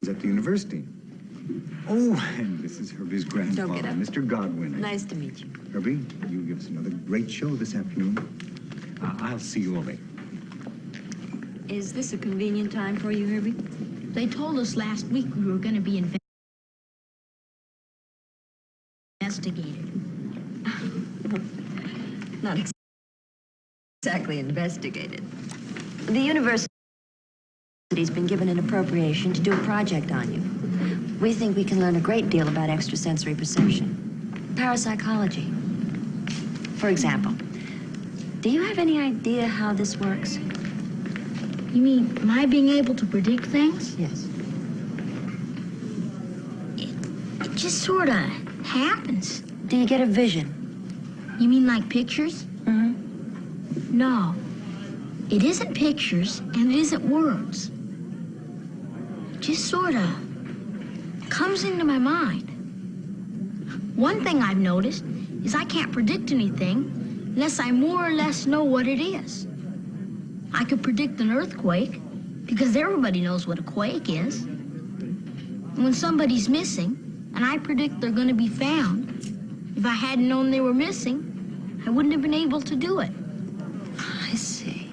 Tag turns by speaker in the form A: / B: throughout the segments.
A: at the university. Oh, and this is Herbie's grandfather, Mr. Godwin.
B: Nice to meet you.
A: Herbie, you give us another great show this afternoon. I'll see you all later.
B: Is this a convenient time for you, Herbie?
C: They told us last week we were going to be investigated.
B: Not exactly investigated. The university's been given an appropriation to do a project on you. We think we can learn a great deal about extrasensory perception. Parapsychology. For example, do you have any idea how this works?
C: You mean my being able to predict things?
B: Yes.
C: It just sort of happens.
B: Do you get a vision?
C: You mean like pictures?
B: Mm-hmm.
C: No. It isn't pictures, and it isn't words. It just sort of comes into my mind. One thing I've noticed is I can't predict anything unless I more or less know what it is. I could predict an earthquake because everybody knows what a quake is. And when somebody's missing and I predict they're going to be found, if I hadn't known they were missing, I wouldn't have been able to do it.
B: I see.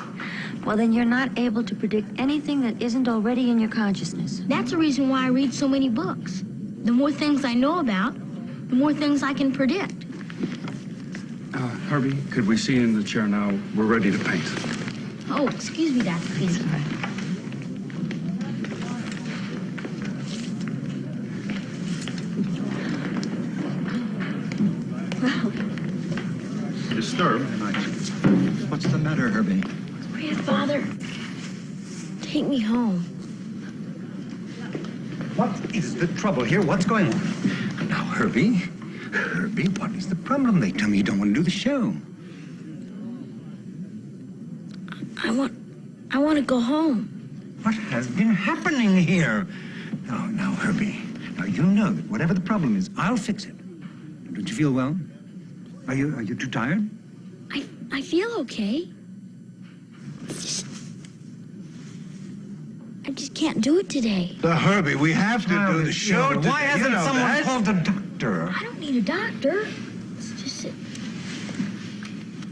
B: Well, then you're not able to predict anything that isn't already in your consciousness.
C: That's the reason why I read so many books. The more things I know about, the more things I can predict.
D: Herbie, could we see you in the chair now? We're ready to paint.
C: Oh, excuse me, Dr. Casey.
B: Well,
A: Disturbed? What's the matter, Herbie?
C: Grandfather, take me home.
A: What is the trouble here? What's going on? Now, Herbie, what is the problem? They tell me you don't want to do the show.
C: I want to go home.
A: What has been happening here? Now, Herbie. Now, you know that whatever the problem is, I'll fix it. Don't you feel well? Are you too tired?
C: I feel okay. I just can't do it today.
E: Herbie, we have to do the show today.
A: Why hasn't someone called the doctor?
C: I don't need a doctor. It's just that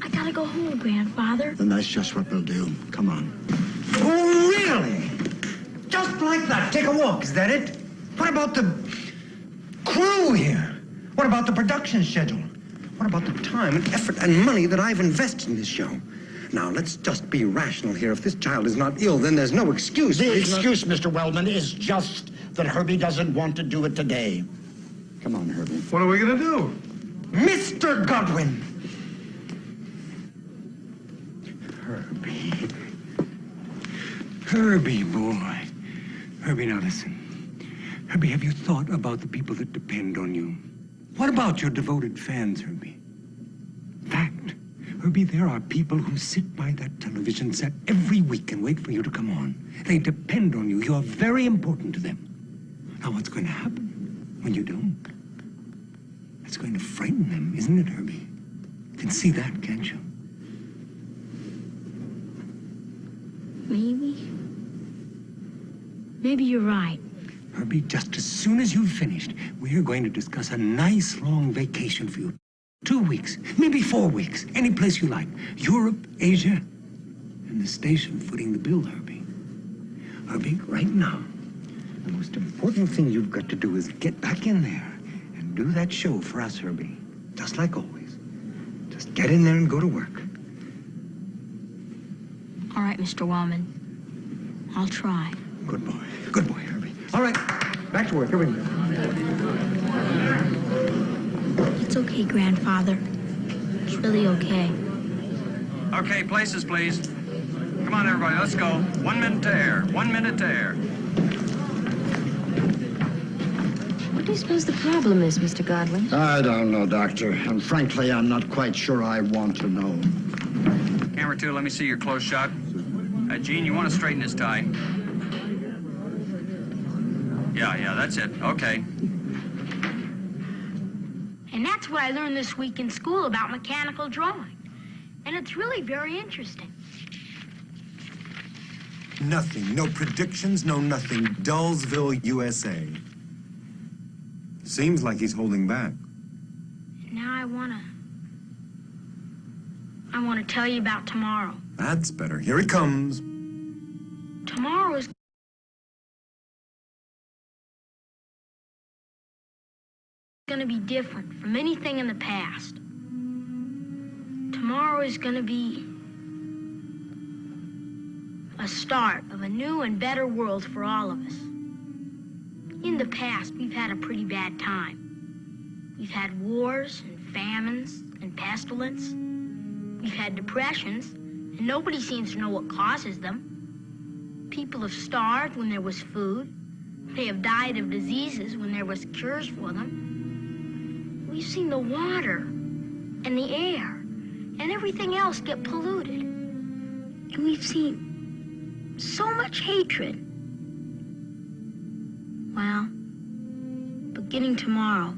C: I gotta go home, Grandfather.
E: Then that's just what we'll do. Come on.
A: Oh, really? Just like that? Take a walk, is that it? What about the crew here? What about the production schedule? What about the time and effort and money that I've invested in this show? Now, let's just be rational here. If this child is not ill, then there's no excuse.
E: The excuse, Mr. Wellman, is just that Herbie doesn't want to do it today. Come on, Herbie.
D: What are we going to do?
A: Mr. Godwin! Herbie, boy. Herbie, now listen. Herbie, have you thought about the people that depend on you? What about your devoted fans, Herbie? Fact. Herbie, there are people who sit by that television set every week and wait for you to come on. They depend on you. You're very important to them. Now, what's going to happen when you don't? It's going to frighten them, isn't it, Herbie? You can see that, can't you?
C: Maybe you're right.
A: Herbie, just as soon as you've finished, we're going to discuss a nice long vacation for you. 2 weeks, maybe 4 weeks, any place you like. Europe, Asia, and the station footing the bill, Herbie. Herbie, right now, the most important thing you've got to do is get back in there and do that show for us, Herbie. Just like always. Just get in there and go to work.
C: All right, Mr. Wellman. I'll try.
A: Good boy. Good boy, Herbie. All right, back to work. Here we go.
C: It's okay, Grandfather. It's really okay.
F: Okay, places, please. Come on, everybody, let's go. 1 minute to air. 1 minute to air.
B: What do you suppose the problem is, Mr. Godwin?
E: I don't know, Doctor. And frankly, I'm not quite sure I want to know.
F: Camera 2, let me see your close shot. Gene, you want to straighten his tie. Yeah, that's it. Okay.
C: And that's what I learned this week in school about mechanical drawing. And it's really very interesting.
G: Nothing. No predictions, no nothing. Dullsville, USA. Seems like he's holding back.
C: Now I wanna tell you about tomorrow.
G: That's better. Here it comes.
C: Tomorrow is gonna be different from anything in the past. Tomorrow is gonna be a start of a new and better world for all of us. In the past, we've had a pretty bad time. We've had wars and famines and pestilence. We've had depressions, and nobody seems to know what causes them. People have starved when there was food. They have died of diseases when there was cures for them. We've seen the water and the air and everything else get polluted. And we've seen so much hatred. Well, beginning tomorrow,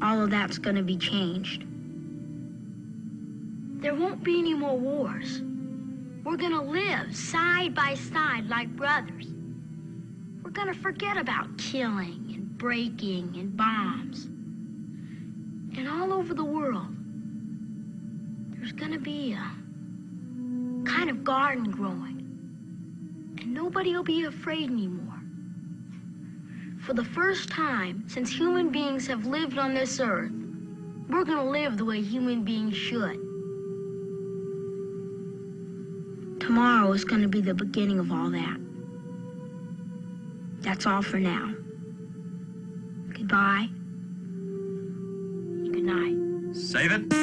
C: all of that's gonna be changed. There won't be any more wars. We're gonna live side by side like brothers. We're gonna forget about killing and breaking and bombs. And all over the world, there's gonna be a kind of garden growing. And nobody will be afraid anymore. For the first time since human beings have lived on this earth, we're gonna live the way human beings should. Tomorrow is gonna be the beginning of all that. That's all for now. Goodbye. Good night.
F: Save it.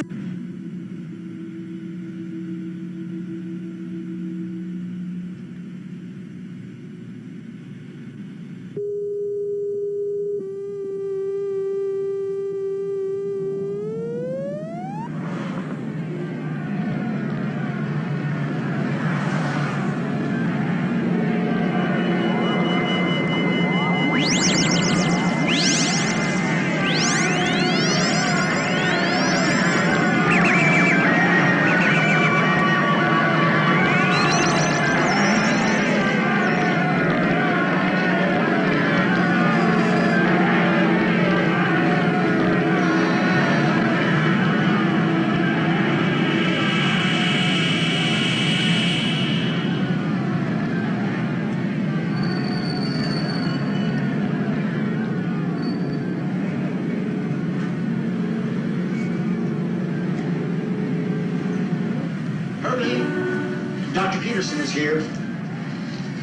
E: Dr. Peterson is here.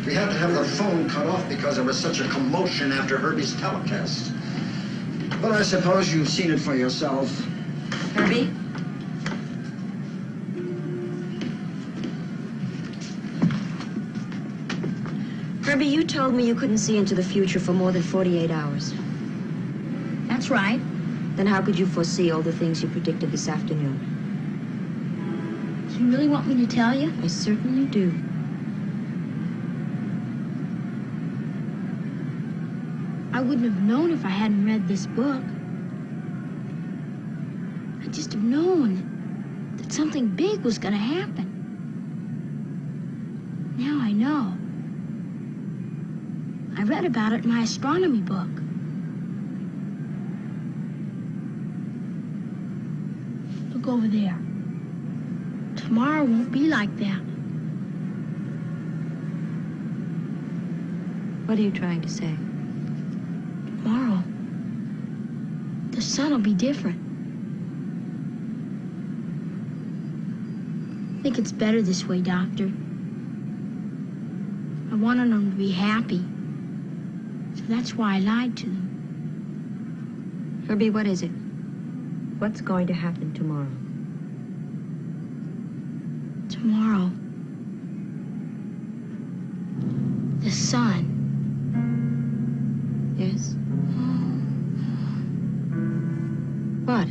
E: We had to have the phone cut off because there was such a commotion after Herbie's telecast. But I suppose you've seen it for yourself.
B: Herbie? Herbie, you told me you couldn't see into the future for more than 48 hours.
C: That's right.
B: Then how could you foresee all the things you predicted this afternoon?
C: You really want me to tell you?
B: I certainly do.
C: I wouldn't have known if I hadn't read this book. I just have known that something big was going to happen. Now I know. I read about it in my astronomy book. Look over there. Tomorrow won't be like that.
B: What are you trying to say?
C: Tomorrow, the sun will be different. I think it's better this way, Doctor. I wanted them to be happy. So that's why I lied to them.
B: Herbie, what is it? What's going to happen tomorrow?
C: Tomorrow, the sun.
B: Yes? What?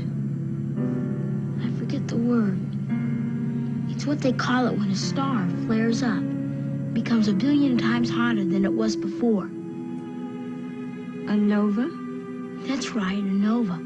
C: I forget the word. It's what they call it when a star flares up, becomes a billion times hotter than it was before.
B: A nova?
C: That's right, a nova.